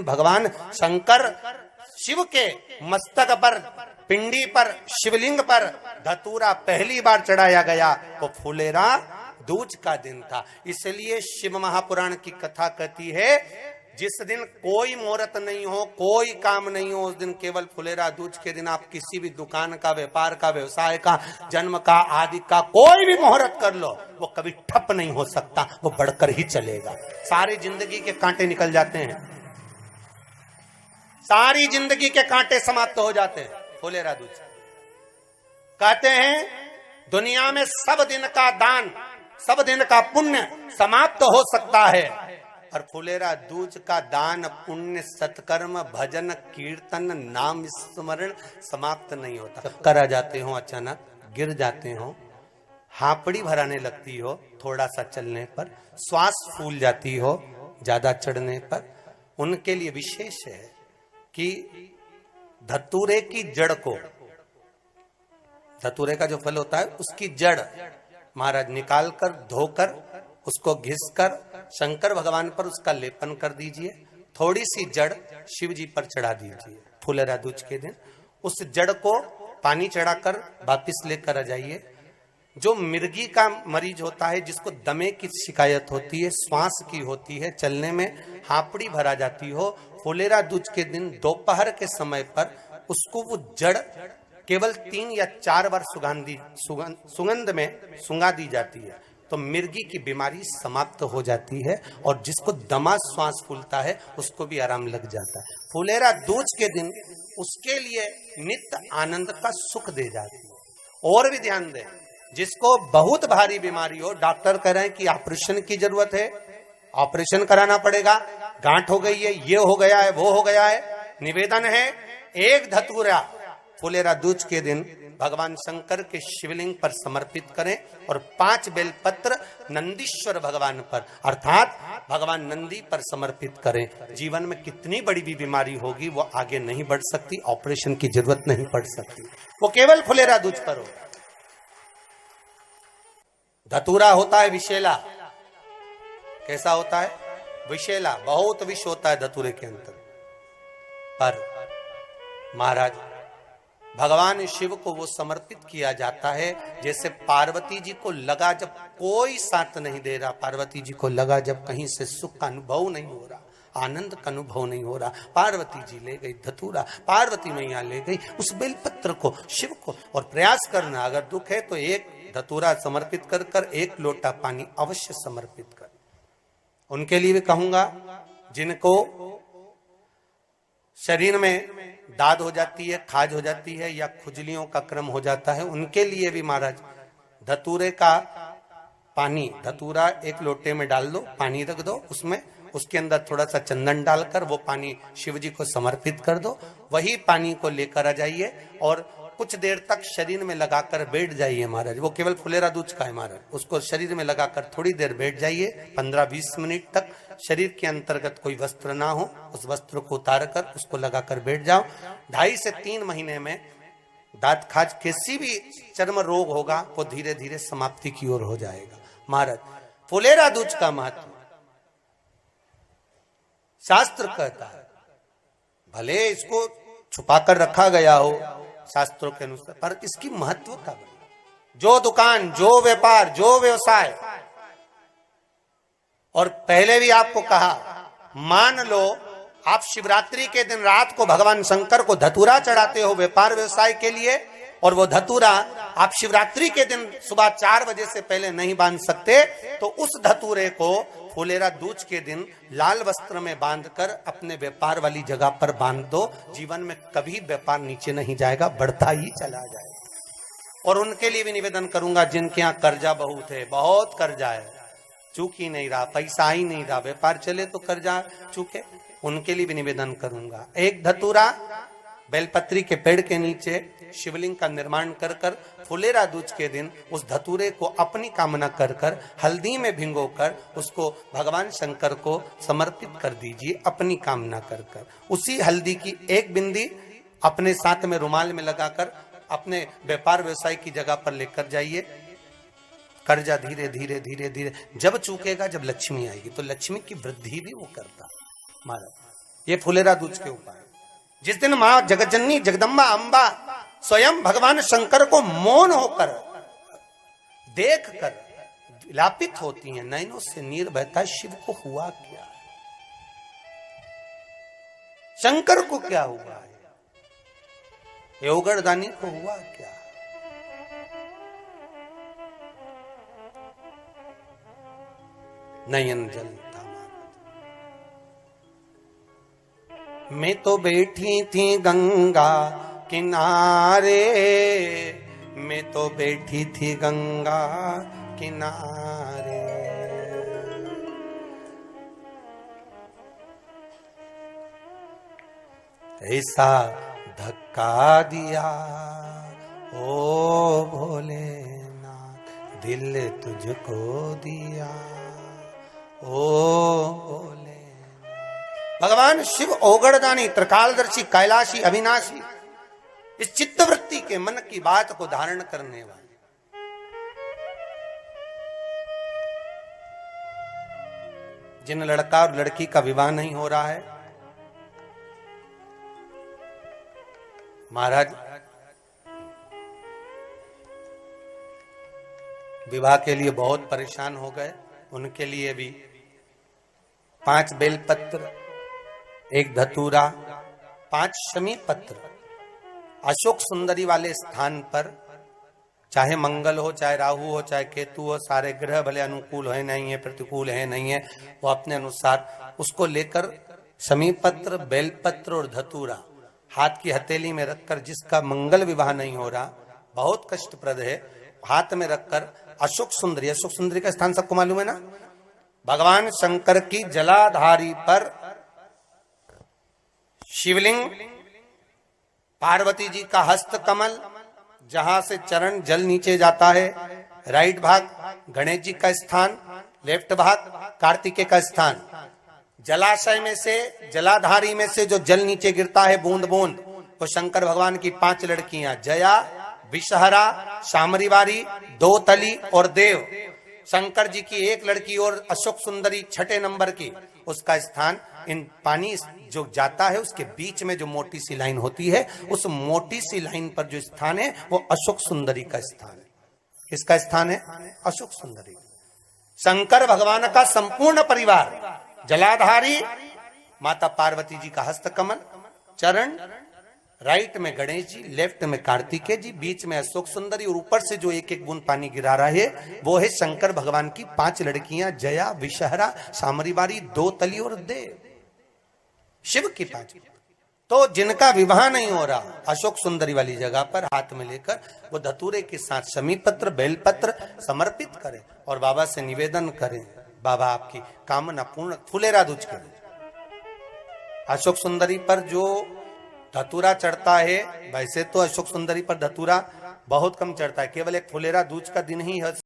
भगवान शंकर शिव के मस्तक पर, पिंडी पर, शिवलिंग पर धतूरा पहली बार चढ़ाया गया वो फुलेरा दूज का दिन था। इसलिए शिव महापुराण की कथा कहती है जिस दिन कोई मुहूर्त नहीं हो, कोई काम नहीं हो, उस दिन केवल फुलेरा दूज के दिन आप किसी भी दुकान का, व्यापार का, व्यवसाय का, जन्म का, आदि का कोई भी मुहूर्त कर लो, वो कभी ठप नहीं हो सकता, वो बढ़कर ही चलेगा। सारी जिंदगी के कांटे निकल जाते हैं, सारी जिंदगी के कांटे समाप्त हो जाते हैं फुलेरा दूज। कहते हैं दुनिया में सब दिन का दान, सब दिन का पुण्य समाप्त हो सकता है, और फुलेरा दूज का दान, पुण्य, सत्कर्म, भजन, कीर्तन, नाम स्मरण समाप्त नहीं होता। चक्कर आ जाते हो, अचानक गिर जाते हो, हापड़ी भराने लगती हो थोड़ा सा चलने पर, श्वास फूल जाती हो ज्यादा चढ़ने पर, उनके लिए विशेष है कि धतूरे की जड़ को, धतूरे का जो फल होता है उसकी जड़ महाराज निकाल कर, धोकर, उसको घिसकर शंकर भगवान पर उसका लेपन कर दीजिए। थोड़ी सी जड़ शिव जी पर चढ़ा दीजिए फुलेरा दूज के दिन। उस जड़ को पानी चढ़ाकर वापिस लेकर आ जाइए। जो मिर्गी का मरीज होता है, जिसको दमे की शिकायत होती है, श्वास की होती है, चलने में हापड़ी भरा जाती हो, फुलेरा दूज के दिन दोपहर के समय पर उसको वो जड़ केवल 3 या 4 बार सुगंध में सुंगा दी जाती है, तो मिर्गी की बीमारी समाप्त हो जाती है, और जिसको दमा श्वास फूलता है उसको भी आराम लग जाता है। फुलेरा दूज के दिन उसके लिए नित्य आनंद का सुख दे जाती है। और भी ध्यान दें, जिसको बहुत भारी बीमारी हो, डॉक्टर कह रहे हैं कि ऑपरेशन की जरूरत है, ऑपरेशन कराना पड़ेगा, गांठ हो गई है, ये हो गया है, वो हो गया है, निवेदन है एक धतूरा फुलेरा दूज के दिन भगवान शंकर के शिवलिंग पर समर्पित करें, और 5 बेलपत्र नंदीश्वर भगवान पर अर्थात भगवान नंदी पर समर्पित करें। जीवन में कितनी बड़ी भी बीमारी होगी वो आगे नहीं बढ़ सकती, ऑपरेशन की जरूरत नहीं पड़ सकती, वो केवल फुलेरा दूज पर हो। धतूरा होता है विषैला। कैसा होता है? विषैला, बहुत विष होता है धतूरे के अंदर। पर महाराज भगवान शिव को वो समर्पित किया जाता है जैसे पार्वती जी को लगा, जब कोई साथ नहीं दे रहा, पार्वती जी को लगा जब कहीं से सुख का अनुभव नहीं हो रहा, आनंद का अनुभव नहीं हो रहा, पार्वती जी ले गई धतूरा, पार्वती मैया ले गई उस बेलपत्र को शिव को। और प्रयास करना, अगर दुख है तो एक धतूरा समर्पित कर कर 1 लोटा पानी अवश्य समर्पित कर। उनके लिए भी कहूंगा जिनको शरीर में दाद हो जाती है, खाज हो जाती है, या खुजलियों का क्रम हो जाता है, उनके लिए भी महाराज धतूरे का पानी, धतूरा 1 लोटे में डाल दो, पानी रख दो उसमें, उसके अंदर थोड़ा सा चंदन डालकर वो पानी शिव जी को समर्पित कर दो। वही पानी को लेकर आ जाइए और कुछ देर तक शरीर में लगाकर बैठ जाइए महाराज। वो केवल फुलेरा दूज का है महाराज, उसको शरीर में लगाकर थोड़ी देर बैठ जाइए, 15-20 मिनट तक। शरीर के अंतर्गत कोई वस्त्र ना हो, उस वस्त्र को उतार कर उसको लगाकर बैठ जाओ। 2.5 से 3 महीने में दांत खाज, किसी भी चर्म रोग होगा वो धीरे धीरे समाप्ति की ओर हो जाएगा। महाराज फुलेरा दूज का महत्व शास्त्र कहता है, भले इसको छुपाकर रखा गया हो शास्त्रों के अनुसार, पर इसकी महत्व का जो दुकान, जो व्यापार, जो व्यवसाय, और पहले भी आपको कहा, मान लो आप शिवरात्रि के दिन रात को भगवान शंकर को धतूरा चढ़ाते हो व्यापार व्यवसाय के लिए, और वो धतूरा आप शिवरात्रि के दिन सुबह 4 बजे से पहले नहीं बांध सकते, तो उस धतूरे को फुलेरा दूज के दिन लाल वस्त्र में बांधकर अपने व्यापार वाली जगह पर बांध दो। जीवन में कभी व्यापार नीचे नहीं जाएगा, बढ़ता ही चला जाएगा। और उनके लिए भी निवेदन करूंगा जिनके यहाँ कर्जा बहुत है, बहुत कर्जा है, चूक ही नहीं रहा, पैसा ही नहीं रहा, व्यापार चले तो कर्जा चूके, उनके लिए भी निवेदन करूंगा। 1 धतूरा बेलपत्री के पेड़ के नीचे शिवलिंग का निर्माण कर कर फुलेरा दूज के दिन उस धतूरे को अपनी कामना कर कर हल्दी में भिंगोकर उसको भगवान शंकर को समर्पित कर दीजिए अपनी कामना कर कर। उसी हल्दी की 1 बिंदी अपने साथ में रुमाल में लगाकर अपने व्यापार व्यवसाय की जगह पर लेकर जाइए। कर्जा धीरे धीरे धीरे धीरे जब चूकेगा, जब लक्ष्मी आएगी, तो लक्ष्मी की वृद्धि भी वो करता। महाराज ये फुलेरा दूज के उपाय। जिस दिन मां जगज्जननी जगदम्बा अंबा स्वयं भगवान शंकर को मौन होकर देख कर विलापित होती हैं, नैनों से नीर बहता है, शिव को हुआ क्या, शंकर को क्या हुआ है, योगरदानी को हुआ क्या। नयन जलता मैं तो बैठी थी गंगा किनारे, मैं तो बैठी थी गंगा किनारे, ऐसा धक्का दिया ओ भोलेनाथ, दिल तुझको दिया ओ भोले। भगवान शिव ओगड़दानी, त्रिकालदर्शी, कैलाशी, अविनाशी, इस चित्तवृत्ति के मन की बात को धारण करने वाले, जिन लड़का और लड़की का विवाह नहीं हो रहा है, महाराज विवाह के लिए बहुत परेशान हो गए, उनके लिए भी 5 बेलपत्र, 1 धतूरा, 5 शमी पत्र अशोक सुंदरी वाले स्थान पर, चाहे मंगल हो, चाहे राहु हो, चाहे केतु हो, सारे ग्रह भले अनुकूल है नहीं है, प्रतिकूल है नहीं है, वो अपने अनुसार उसको लेकर शमी पत्र, बेलपत्र और धतूरा हाथ की हथेली में रखकर, जिसका मंगल विवाह नहीं हो रहा, बहुत कष्टप्रद है, हाथ में रखकर अशोक सुंदरी का स्थान सबको मालूम है ना, भगवान शंकर की जलाधारी पर शिवलिंग, पार्वती जी का हस्त कमल, जहां से चरण जल नीचे जाता है, राइट भाग गणेश जी का स्थान, लेफ्ट भाग कार्तिकेय का स्थान, जलाशय में से, जलाधारी में से जो जल नीचे गिरता है बूंद बूंद, वो शंकर भगवान की 5 लड़कियां, जया, विषहरा, शामरीवारी, दोतली और देव। शंकर जी की 1 लड़की और अशोक सुंदरी 6ठे नंबर की, उसका स्थान, इन पानी जो जाता है उसके बीच में जो मोटी सी लाइन होती है, उस मोटी सी लाइन पर जो स्थान है वो अशोक सुंदरी का स्थान है। किसका स्थान है? अशोक सुंदरी। शंकर भगवान का संपूर्ण परिवार, जलाधारी माता पार्वती जी का हस्तकमल, चरण, राइट में गणेश जी, लेफ्ट में कार्तिकेय जी, बीच में अशोक सुंदरी, और ऊपर से जो 1-1 बूंद पानी गिरा रहा है वो है शंकर भगवान की 5 लड़कियां, जया, विषहरा, सामरीवारी, दोतली और देव। शिव की 5। तो जिनका विवाह नहीं हो रहा, अशोक सुंदरी वाली जगह पर हाथ में लेकर वो धतूरे के साथ शमी पत्र, बेलपत्र समर्पित करें और बाबा से निवेदन करें, बाबा आपकी कामना पूर्ण। फुलेरा दूज के अशोक सुंदरी पर जो धतूरा चढ़ता है, वैसे तो अशोक सुंदरी पर धतूरा बहुत कम चढ़ता है, केवल एक फुलेरा दूज का दिन ही है